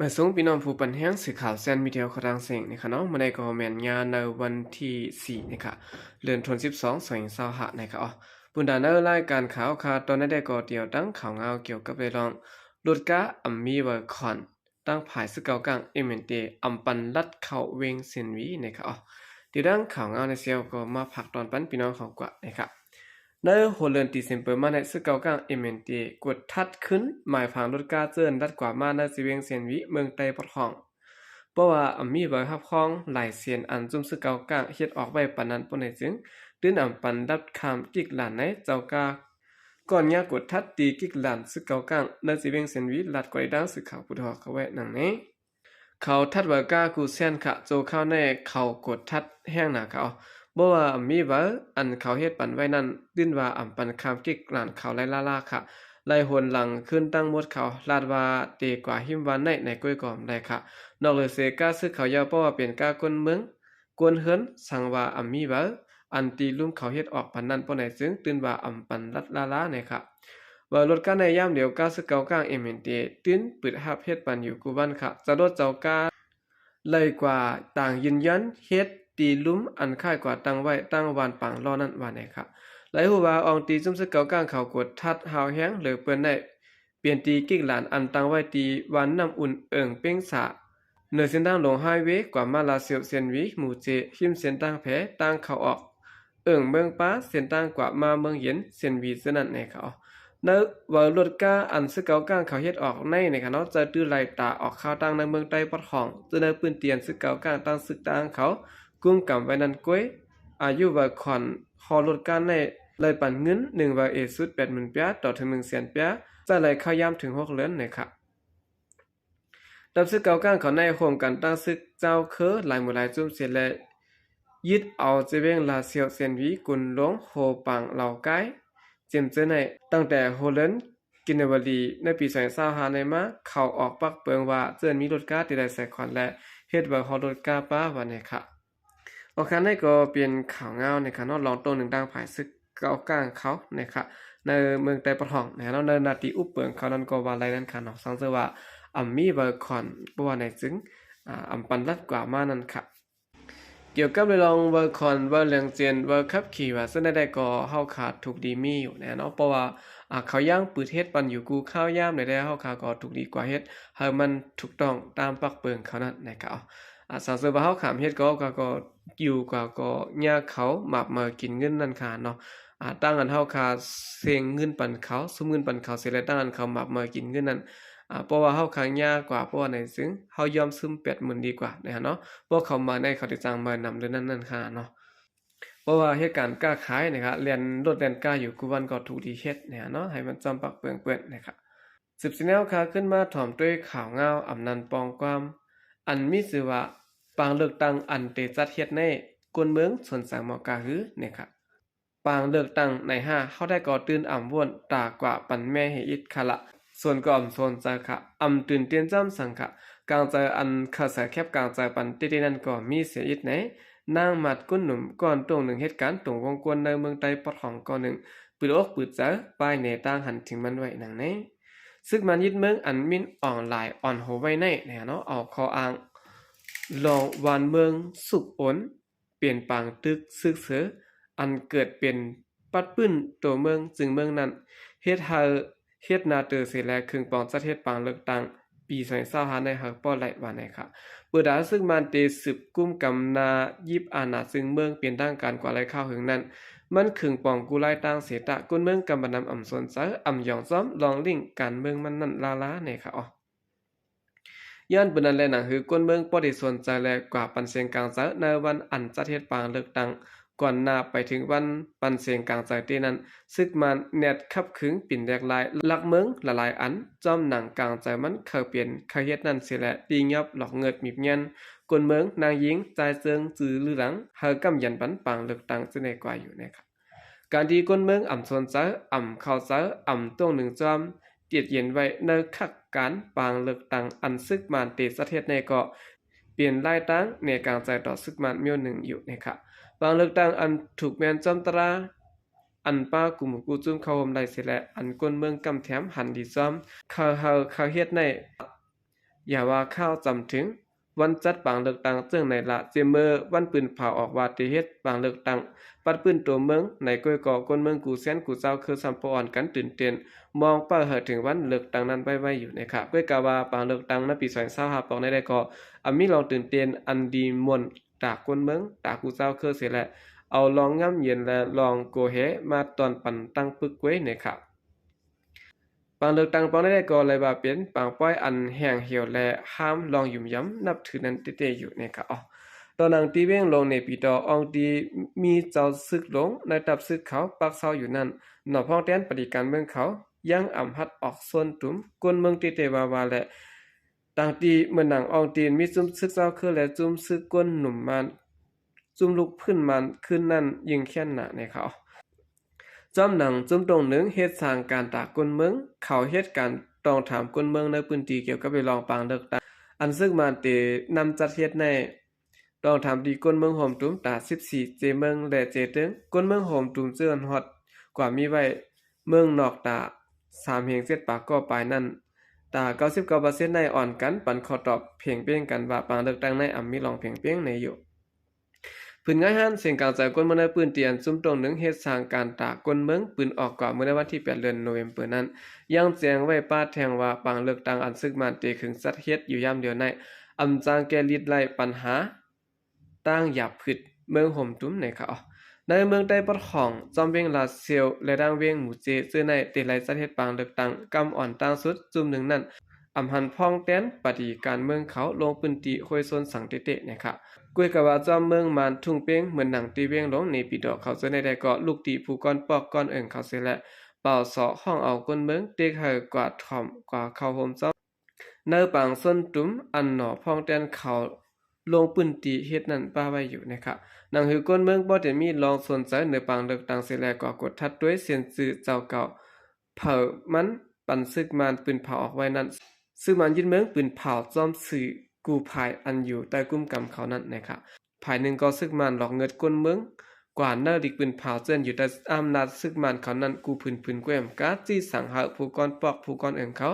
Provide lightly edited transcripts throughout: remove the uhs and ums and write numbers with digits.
มาส่งพี่น้องผู้ปันแห้งสื่อข่าวแซนมีเดียข่าวดังเสียงนะคะเนาะมาในกอแมนงานในวันที่4นะคะเดือนธันวาคม2025นะคะอ๋อปุ่นดาเนอร์รายการข่าวตอนนั้นได้ก่อเดียวตั้งข่าวเงาเกี่ยวกับเรื่องรถก้าอัมมีเวอร์คอนตั้งผายสึกเก่ากลางเอเมนเตอัมปันลัดเข้าเวงเซนวีนะคะอ๋อเดี๋ยวดังข่าวเงาในเซียวก็มาผักตอนปันพี่น้องเขากว่านะคะในหัวเรือนตีเซมเปอร์มาในสึกเก่ากลางเอเมนเตกดทัดขึ้นหมายผังรถก้าเจินรัดกว่ามาในสิเวงเซนวีเมืองไต้ปะทอง เพราะว่ามีใบรับรองหลายเสียนอันจุ่มซึกเก่ากลางเฮ็ดออกไว้ปานนั้นปานใดจึงตื้นอำปันดับคำกิกหลานในเจ้ากาก่อนยากดทัดตีกิกหลานซึกเก่ากลางในสิเวงเซนวิลัดกว่าดังซึกเขาพุทธเขาไว้นั่นนี้เขาทัดว่ากากูเซียนค่ะโจเข้าในเขากดทัดแห้งหนาเขาบ่ว่ามีว่าอันเขาเฮ็ดปันไว้นั้นตื้นว่าอำปันคำกิกหลานเขาไล่ล่าค่ะไล่หนหลังขึ้นตั้งหมดเขาลาดว่าเตกว่าหิมวันในก้อยกอมได้ค่ะนอกเลยเสกาซึกเขายาวเพราะว่าเป็นกากวนเมืองกวนเฮิรนสังว่ามีว่าอันตีลุ่มเขาเฮ็ดออกปันนั้นปานใดจึงตื่นว่าปันลัดลาเนี่ยค่ะว่ารถกันในยามเดียวกาซึกเก่ากลางเอเมนเตตื่นปิดหับเฮ็ดปันอยู่กูวันค่ะจะรถเจ้ากาเลยกว่าต่างยืนยันเฮ็ดตีลุ่มอันค่ายกว่าตั้งไว้ตั้งวานปังรอนั้นว่าเนี่ยค่ะหลายฮู้ว่าอองตีซุ่มซึกเก่ากลางเขากดทัดหาวแฮงหรือเปิ้นได้เปลี่ยนตีกิกหลานอันตั้งไว้ตีวันน้ำอุ่นเอิงเป้งสะเนื้อเส้นทางลงไฮเวย์กว่ามาลาเซียวเซียนวีหมู่เจหิมเส้นทางแผตั้งเขาออกเอิงเมืองป้าเส้นทางกว่ามาเมืองเย็นเซียนวีเสนั่นในเขาเนื้อว่ารถก้าอันซึกเก่ากลางเขาเฮ็ดออกในค่ะเนาะจะตื้อไหลตาออกข้าวตั้งในเมืองใต้ปะทองจะเนื้อปืนเตียนซึกเก่ากลางตั้งซึกตั้งเขากุ้งกำไว้นันก้วยอายุว่าคอนฮอรถก้าในเลยปั่นเงิน1ว่าเอสุด80,000เปียต่อถึง100,000เปียจะไหลเข้ายามถึง6เดือนนะคะดับซึกเก่ากลางเขาในโครงการตั้งซึกเจ้าเคอหลายหมู่หลายจุ่มเสียและยึดเอาเจเวงลาเซียวเซียนวีกุนหลงโฮปังเหล่าไกเจิมเจอในตั้งแต่โฮเลนกินเนวลีในปี2025ในมาเขาออกปักเปิงว่าเจินมีรถก้าที่ได้ใส่ขอนและเฮ็ดว่าฮอรถก้าป้าวันนี้ค่ะโอเคนี่ก็เป็นข่าวเงาในค่ะเนาะลองตัวหนึ่งดังผายซึกเก่ากลางเขานะคะในเมืองไต้ปะทองนะเนาะในนาทีอุปเปิงเขานั้นก็ว่าอะไรนั้นค่ะเนาะสังเกตว่ามีเบอร์คอนปัวในจึงปันรัดกว่ามานั่นค่ะเกี่ยวกับเรื่องเวอร์คอนเวอร์เรื่องเจนเวอร์คับขี่ว่าซึ่งได้ก็เฮาขาดถูกดีมีอยู่แน่เนาะเพราะว่าเขาย่างปืดเฮ็ดปันอยู่กูข้าวยามได้เฮาขาก็ถูกดีกว่าเฮ็ดให้มันถูกต้องตามปักเปิงเขานั่นนะครับสังเกตว่าเฮาขามเฮ็ดก็อยู่กว่าก็ยากเขามากินเงินนั่นค่ะเนาะตั้งอันเฮาขาเสียงเงินปันเขาซุมเงินปันเขาเสิได้ตั้งอันเขามากินเงินนั่นเพราะว่าเฮาค้างยากกว่าเพราะว่าในซึ่งเฮายอมซึม80,000ดีกว่านะฮะเนาะพวกเขามาได้เขาจะจ้างมานำเรื่องนั้นค่ะเนาะเพราะว่าเหตุการณ์กล้าขายนะครับเรียนรถเรียนกล้าอยู่กูวันก็ถูกดีเฮ็ดนะฮะเนาะให้มันจำปักเปื้อนๆนะครับสืบสิแนวค่ะขึ้นมาถ่อมด้วยข่าวเงาอำนันปองความอันมีชื่อว่าปางเลือกตั้งอันเตจัดเฮ็ดในกวนเมืองสวนสังมอกาหือนะครับปางเลือกตั้งใน5เฮาได้ก่อตื่นว่วนตากว่าปันแม่ให้อิดคะละส่วนก็ส่วนใจค่ะตื่นเตียนจ้ำสังค่ะกลางใจอันขาสายแคบกลางใจปันตินั้นก็มีเสียอิดไหนนางมัดกุ้นหนุ่มก่อนตรงหนึ่งเหตุการณ์ตรงวงกวนในเมืองไต้ปอดของก่อนหนึ่งปืดอกปืดใจป้ายในต่างหันถึงมันไว้หนังนี้ซึ่งมันยึดเมืองอันมินอ่อนหลายอ่อนโหไว้ในเนี่ยเนาะเอาคออ้างลองวานเมืองสุกอ้นเปลี่ยนปางตึกซึกเสืออันเกิดเป็นปัดปื้นตัวเมืองจึงเมืองนั้นเฮ็ดนาเตอเสร็จแล้วครึ่งปองจัดเฮ็ดปางเลือกตั้งปี2025ในหักป้อไหลว่าไหนค่ะเปิดดาซึ่งมันเตสืบกุมกำนายิบอาณาซึ่งเมืองเปลี่ยนทางการกว่าไรข้าวหึงนั้นมันครึ่งปองกูไล่ตั้งเสตะกุนเมืองกำบนำสนเซอหยองซ้อมลองลิงการเมืองมันนั่นลาเนี่ยค่ะอ๋อย่านเปิ้นนั่นแลหนังคือกวนเมืองบ่ได้สนใจแลกว่าปันเสียงกลางใจในวันอันจัดเฮ็ดปางเลือกตั้งก่อนหน้าไปถึงวันปันเสียงกลางใจที่นั้นซึกมันแนดขับขึงปิ่นแดกลายลักเมืองหลายๆอันจอมหนังกลางใจมันเข้าเปลี่ยนเข้าเฮ็ดนั่นสิแหละตียอบหลอกเงิดมีบยันกวนเมืองนางหญิงใจเจิงจือลือหลังเฮากำยันปันปางเลือกตั้งจะได้กว่าอยู่นะครับการที่กวนเมืองสนใจเข้าใจตรงหนึ่งจอมเตียดเย็นไว้ในคักการปางเลือกตั้งอันซึกมันเตสะเทศในก็เปลี่ยนลายตั้งในกลางใจต่อซึกมันเมียวหนึ่งอยู่นะครับบางเลือกตั้งอันถูกแมนจอมตราอันป้ากลุ่มกูจุ้มเข้าห่มได้เสียและอันก้นเมืองกำแถมหันดีซ้อมเขาเฮ็ดใน อย่าว่าข้าวจำถึงวันจัดปางเลือกตั้งซึ่งในละเจเมอร์วันปืนเผาออกว่าติเฮ็ดปางเลือกตั้งปัดปืนตัวเมืองในก้อยก่อคนเมืองกูเซียนกูเจ้าคือสัมปอ่อนกันตื่นเต้นมองเป้าเหถึงวันเลือกตั้งนั้นไว้อยู่นะครับก้อยกะว่าปางเลือกตั้งในปี2025ปองได้ก็มีลองตื่นเต้นอันดีมวนตากคนเมืองตากูเจ้าคือเสียแหละเอาลองง่ำเย็นและลองโกเฮมาตอนปันตั้งปึกไว้นะครับปางเลือกตั้งปองได้ก็เลยว่าเป็นปางป้อยอันแห้งเหี่ยวและห้ามลองยุ่มย้ำนับถือนั้นเตๆอยู่นะครับตอนนังตีเว้งลงในปีต่ออองดีมีเจ้าซึกลงในตับซึกเขาปักเศร้าอยู่นั่นหนอพ้องแต้นปฏิการเมืองเขายังอำหัดออกส่วนตุ่มกวนเมืองติเตวาวาและต่างตีเมืองหนังอองตีนมีจุ่มซึกเศร้าคือและจุ่มซึกกวนหนุ่มมันจุ่มลุกพื้นมันขึ้นนั่นยิงแค่นหนาในเขาจอมหนังจุ่มตรงหนึ่งเฮ็ดสร้างการตากกวนเมืองเขาเฮ็ดการต้องถามกวนเมืองในพื้นที่เกี่ยวกับไปลองปางเลือกตั้งอันซึ่งมันเตนำจัดเฮ็ดในต้องทำดีก้นเมืองโฮมตุ้มตา14เจเมืองและเจตึงก้นเมืองโฮมตุ้มเจือนฮอดกว่ามีไว้เมืองนอกตา3เฮงเจ็ดปากก็ปลายนั่นตา 99% ในอ่อนกันปันขอตอบเพียงเป้งกันว่าปางเลือกตั้งในมีลองเพียงเป้งในอยู่พื้นง่ายหันเสียงกลางใจก้นเมืองในปืนเตียนซุ่มตรงหนึ่งเฮ็ดสร้างการตาก้นเมืองปืนออกกว่าเมื่อในวันที่8เดือนโนเวมเบอร์นั้นยังแจ้งไว้ป้าแทงว่าปางเลือกตั้งอันซึกมันเตขึงสัตว์เฮ็ดอยู่ย่ำเดียวในอำจางแกลิดไล่ปัญหาตั้งหยาบผึดเมืองห่มตุ้มในเขาในเมืองใต้ปดของจอมเวียงลาเซียวและดังเวียงหมู่เจซื้อในเตไลสัตว์เฮ็ดปางเลือกตั้งกำอ่อนตั้งสุดจุ่มหนึ่งนั้นอำหันพ้องแต้นปฏิการเมืองเขาลงพื้นที่ห้วยซนสังเตะๆนะครับกวยกะว่าจอมเมืองมานทุ่งเป้งเหมือนหนังตีเวียงลงในปีดอกเขาจะในได้ก็ลูกตีผู้ก้อนปอกก้อนเอิ่งเขาเสียและเป่าเสาะห้องเอาคนเมืองเต็กให้กว่าถ่อมกว่าเขาห่มจอมเนื้อปางส้นตุ้มอันหนอพ้องแต้นเขาลงปืนตีเฮ็ดนั้นป้าไว้อยู่นะครับหนังหือก้นเมืองบ่ได้มีลองสนใจเนื้อปางเลือกตั้งเสียแล้วก็กดทัดด้วยเสียนจื้อเจ้าเก่าเผอมันปันซึกมันปืนเผาออกไว้นั้นซึ่งมันยึดเมืองปืนเผาจอมสื่อกูภายอันอยู่ใต้กุมกำเขานั้นนะครับภายหนึ่งก็ซึกมันหลอกเงิดก้นเมืองกว่าเนื้อดิกปืนเผาเจนอยู่แต่อำนาจซึกมันเขานั้นกูพื้นแกว่มกาจี้สังหารผู้ก้อนปอกผู้ก้อนเอิงเขา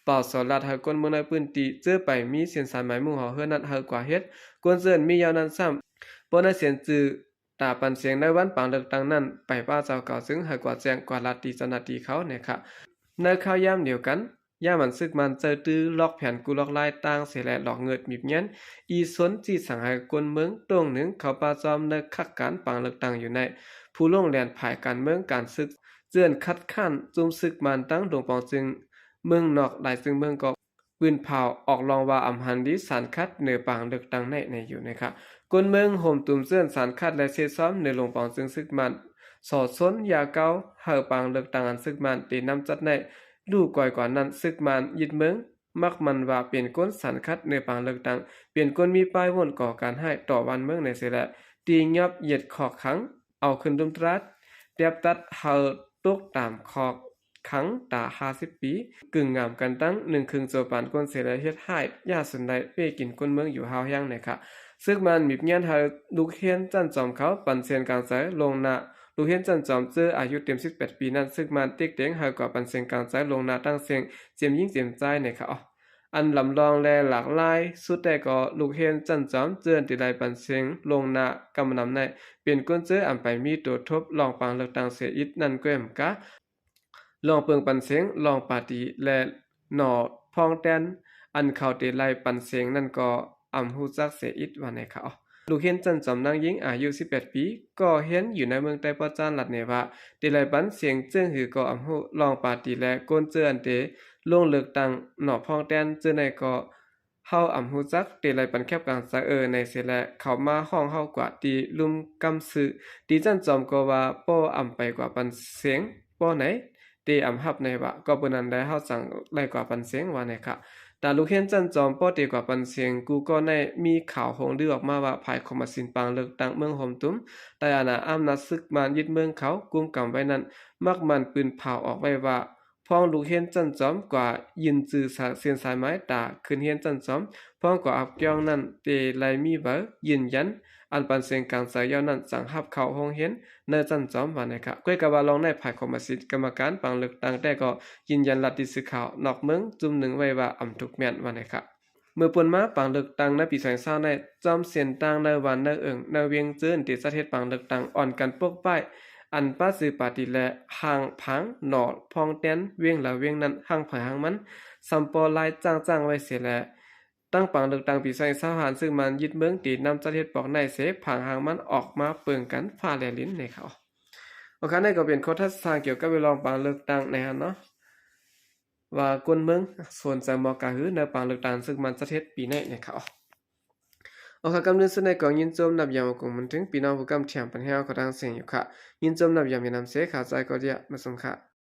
เป่าสอลัดหากนเมืองในพื้นที่เจอไปมีเสียนสายหมายมุ่งหอเฮือนั้นหากว่าเฮ็ดกวนเซินมียาวนั้นซ้ำบ่ได้เสียนจื้อตาปันเสียงในวันปางเลือกตั้งนั้นไปป้าเจ้าเก่าซึ่งหากว่าแจ้งกว่าลัดตีเจ้าหน้าที่เขาเนี่ยค่ะในข่าวยามเดียวกันย่ามันซึกมันเจอตื้อล็อกแผ่นกูล็อกลายต่างเสียและหลอกเงิดมีบเงี้ยนอีสนจีสังหารกนเมืองตรงหนึ่งเขาปาจอมในคักการปางเลือกตั้งอยู่ในผู้ลงแลนภายการเมืองการซึกเจือนคัดค้านจุมซึกมันตั้งดงปองจึงเมืองนอกหลายซึ่งเมืองก็ปืนเผาออกลองว่าอำหันดีสารคัดเหนือปางเลือกตั้งในอยู่นะครับกนเมืองห่มตุ่มเจือนสารคัดและเซซ้อมในลงปองจึงซึกมันสอดซ้นยาเกาเฮาปางเลือกตั้งอันซึกมันตีนำจัดในดูก่อยกว่านั้นซึกมันยึดเมืองมักมันว่าเป็นก้นสันคัดในปางเลือกตั้งเปลี่ยนก้นมีป้ายวนก่อการให้ต่อวันเมืองในเสียและตีงับเหยียดขอกขังเอาขึ้นดุมตรัสเตียบตัดเฮาตกตามขอกขังตา50ปีกึ่งงามกันตั้ง1ครึ่งโจปานก้นเสียและเฮ็ดให้ยาสนได้เป้กินก้นเมืองอยู่ฮาวยังนะคะซึ่งมันมีเงี้ยนเฮาลูกเฮียนจันจอมเขาปันเซียนกลางใจลงหน้าลูกเฮียนจันจอมเจออายุเต็ม18ปีนั้นซึ่งมันติ๊กเต็งหากว่าปันเสียงกลางใจลงหน้าตั้งเสียงเจียมยิ่งเจียมใจเนี่ยค่ะอันลำลองและหลากหลายสุดแต่ก็ลูกเฮียนจันจอมเจือนติไลปันเสียงลงหน้ากำนำในเป็นก้นเจออันไปมีตัวทบลองปังเลือกตั้งเสียอิดนั่นก็แอมกะลองเปิงปันเสียงลองปาตีและหนอพองแตนอันเขาติไลปันเสียงนั่นก็อำฮู้จักเสียอิดว่าในค่ะลูกเห็นจันจอมนางหญิงอายุ18ปีก็เห็นอยู่ในเมืองใต้ปอจานลัดเนว่าติไลปันเสียงเจิ้งหือก็อำฮู้ลองปาตีและก้นเจือนเตลงเลือกตั้งหนอพองแตนเจือในก็เฮาอำฮู้จักติไลปันแคบกลางซะในเสียและเข้ามาห้องเฮากว่าตีลุมกำซื้อตีจันจอมก็ว่าป้ออำไปกว่าปันเสียงป้อไหนตีอำฮับในว่าก็ปนันได้เฮาสั่งไล่กว่าปันเสียงว่าในค่ะแต่ลูกเห็นจันจอมป้อตีกว่าปันเสียงกูก็ในมีข่าวหงลือออกมาว่าภายคอมสินปางเลือกตั้งเมืองโฮมตุ้มแต่อาณาอำนาจศึกมันยึดเมืองเขากุมกำไว้นั้นมักมันปืนเผาออกไว้ว่าพ้องลูกเห็นจันจอมกว่ายินจือเสียนสายไม้ตาขึ้นเห็นจันจอมพ้องกว่าอับเกี้ยวนั้นเตไลมีเบอยืนยันอันปันเสียงกลางสายยาวนั้นสั่งหับเข้าห้องเห็นเนจันจอมว่านะครับก้อยกะว่าลองในภายคอมสิทธิ์กรรมการปางเลือกตั้งแต่ก็ยืนยันลัดดิสื่อข่าวนอกเมืองจุ่มหนึ่งไว้ว่าอำทุกแม่นว่านะครับ เมื่อปนมาปังเลือกตั้งในปี2020ในจอมเสียนต่างในวันในในเวียงจื้นที่สาเหตุปังเลือกตั้งอ่อนกันปกป้ายอันป้าซื้อปาติและห่างพังหนอดพองเต้นเวียงละเวียงนั้นห่างไผห่างมันซัมปอลายจ้างไว้เสียแล้วตั้งปังเลือกตั้งปี2020ซึ่งมันยึดเมืองตีนำสาเหตุปอกในเสผังห่างมันออกมาเปิงกันฟ้าแลลิ้นในเขาโอเคนี่ก็เป็นโคทัศน์เกี่ยวกับเวลาปังเลือกตั้งในฮะเนาะว่ากวนเมืองส่วนจะมอกะหือในปังเลือกตั้งซึ่งมันสะเทศปีในเขาโอเคกำเนิดสุดในกองยินโจมนับยามกงมันถึงปีน้องผู้กำเทียมปัญหาของทางเสียงอยู่ค่ะยินโจมนับยามยานำเสขาใจก็เดียมาสงค่ะ